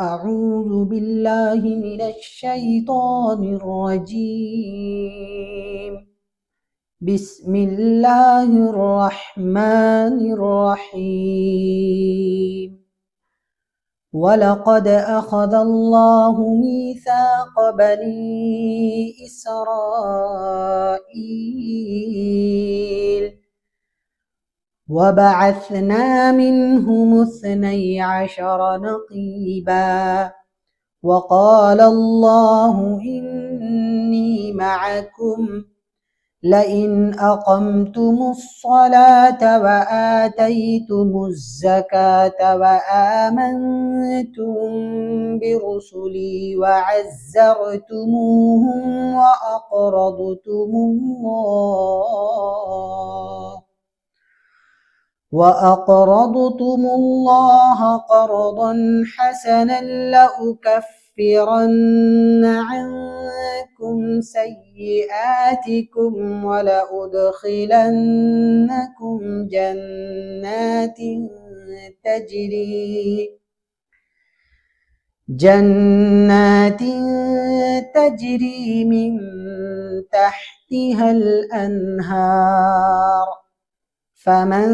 أعوذ بالله من الشيطان الرجيم. بسم الله الرحمن الرحيم. ولقد أخذ الله ميثاق بني إسرائيل وبعثنا منهم 12 نقيبا وقال الله إني معكم لئن أقمتم الصلاة وآتيتم الزكاة وآمنتم برسلي وعزرتموهم وأقرضتم الله قرضا حسنا لأكفرن عنكم سيئاتكم ولأدخلنكم جنات تجري من تحتها الأنهار فمن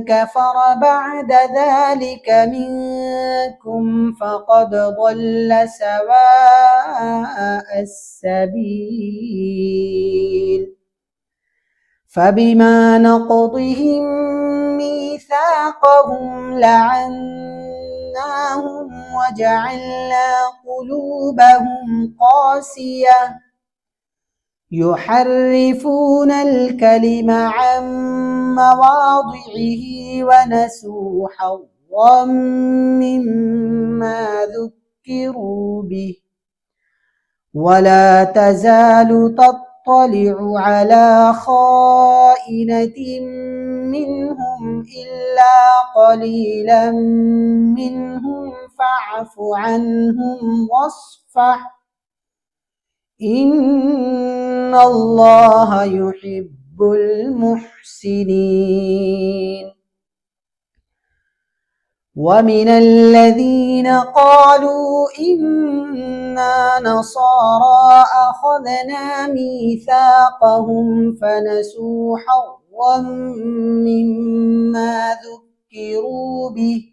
كفر بعد ذلك منكم فقد ضل سواء السبيل. فبما نقضهم ميثاقهم لعناهم وجعلنا قلوبهم قاسية يحرفون الكلم عن مواضعه ونسوا حظا مما ذكروا به ولا تزال تطلع على خائنة منهم إلا قليلا منهم فاعف عنهم واصفح إن الله يحب المحسنين. ومن الذين قالوا إنا نصارى أخذنا ميثاقهم فنسوا حظا مما ذكروا به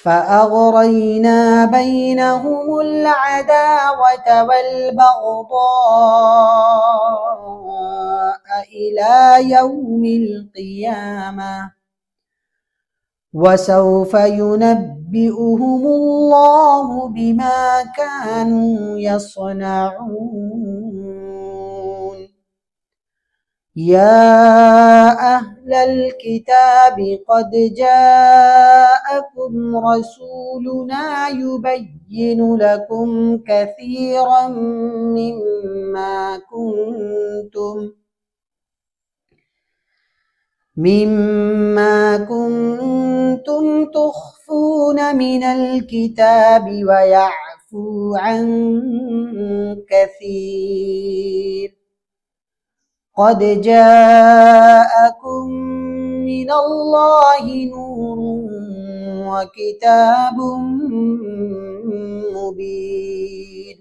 فأغرينا بينهم العداوة والبغضاء إلى يوم القيامة وسوف ينبئهم الله بما كانوا يصنعون. يا أهل الكتاب قد جاءكم رسولنا يبين لكم كثيرا مما كنتم تخفون من الكتاب ويعفو عن كثير. قد جاءكم من الله نور وكتاب مبين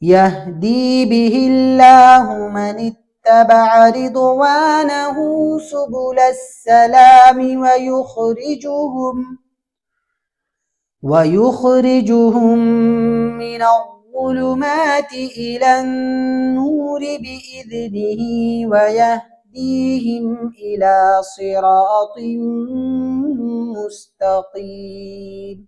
يهدي به الله من اتبع رضوانه سبل السلام ويخرجهم من الظلمات إلى النور بإذنه ويهديهم إلى صراط مستقيم.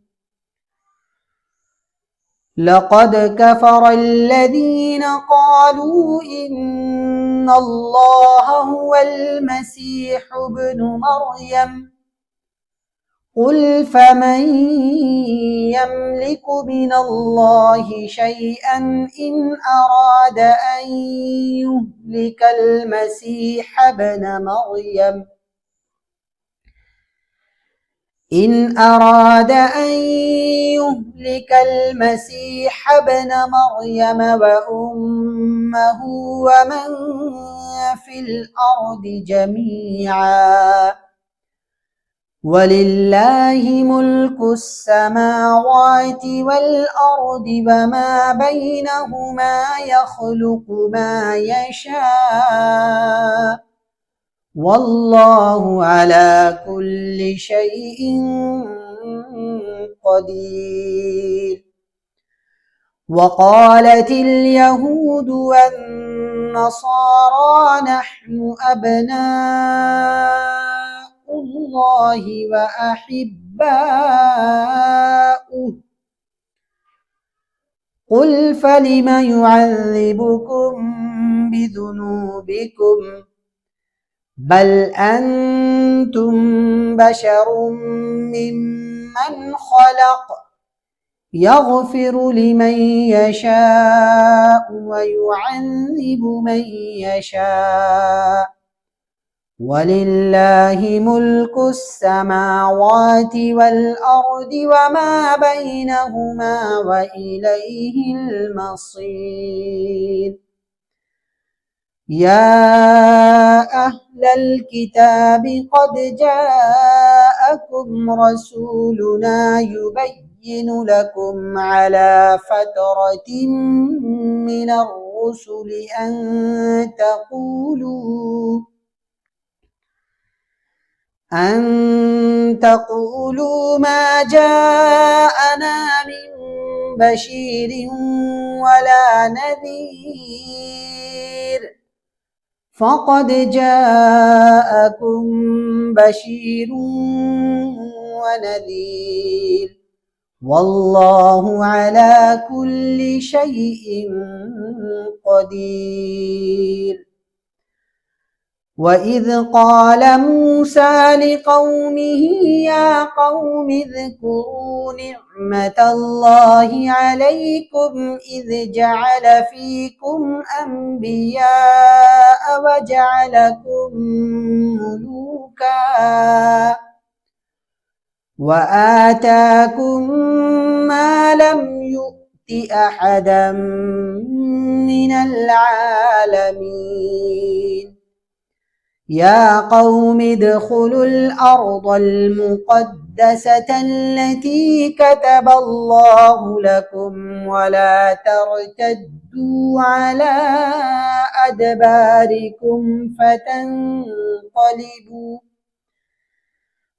لقد كفر الذين قالوا إن الله هو المسيح ابن مريم قل فمن يملك من الله شيئا إن أراد أن يهلك المسيح ابن مريم وأمه ومن في الأرض جميعا ولله ملك السماوات والأرض وما بينهما يخلق ما يشاء والله على كل شيء قدير. وقالت اليهود والنصارى نحن أبناء الله وأحباؤه قل فلم يعذبكم بذنوبكم بل أنتم بشر ممن خلق يغفر لمن يشاء ويعذب من يشاء ولله ملك السماوات والأرض وما بينهما وإليه المصير. يا أهل الكتاب قد جاءكم رسولنا يبين لكم على فترة من الرسل أن تقولوا ما جاءنا من بشير ولا نذير فقد جاءكم بشير ونذير والله على كل شيء قدير. وإذ قال موسى لقومه يا قوم اذكروا نعمة الله عليكم إذ جعل فيكم أنبياء وجعلكم ملوكا وآتاكم ما لم يؤت أحدا من العالمين. يا قوم ادخلوا الأرض المقدسة التي كتب الله لكم ولا ترتدوا على أدباركم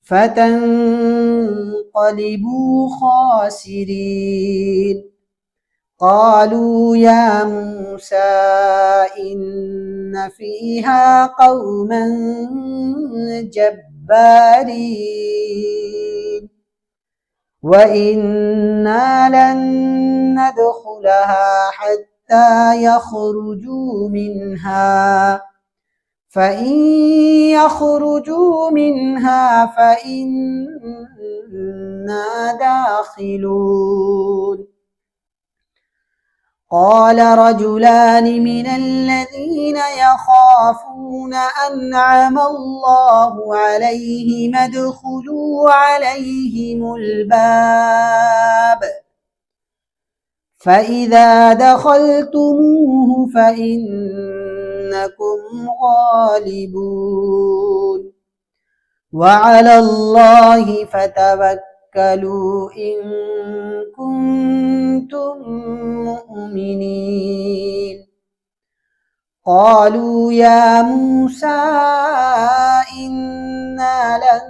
فتنقلبوا خاسرين. قالوا يا موسى إن فيها قوما جبارين وإنا لن ندخلها حتى يخرجوا منها فإن يخرجوا منها فإنا داخلون. قال رجلان من الذين يخافون أنعم الله عليهم ادخلوا عليهم الباب فإذا دخلتموه فإنكم غالبون وعلى الله فتوكلوا إن كنتم مؤمنين. قالوا يا موسى إنا لن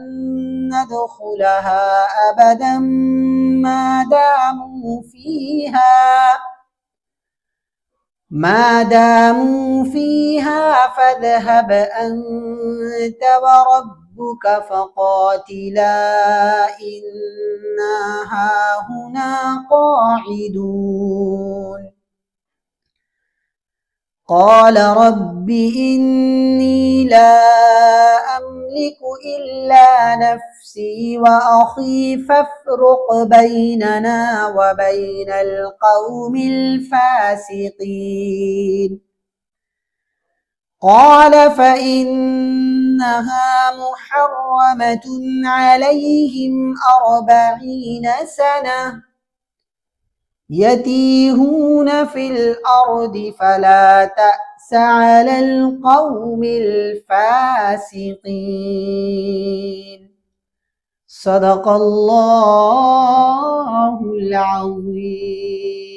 ندخلها أبدا ما داموا فيها فاذهب أنت وربك فقاتلا إنا هاهنا قاعدون. قال رب إني لا أملك إلا نفسي وأخي فافرق بيننا وبين القوم الفاسقين. قال فإنها محرمة عليهم 40 سنة يتيهون في الأرض فلا تأس على القوم الفاسقين. صدق الله العظيم.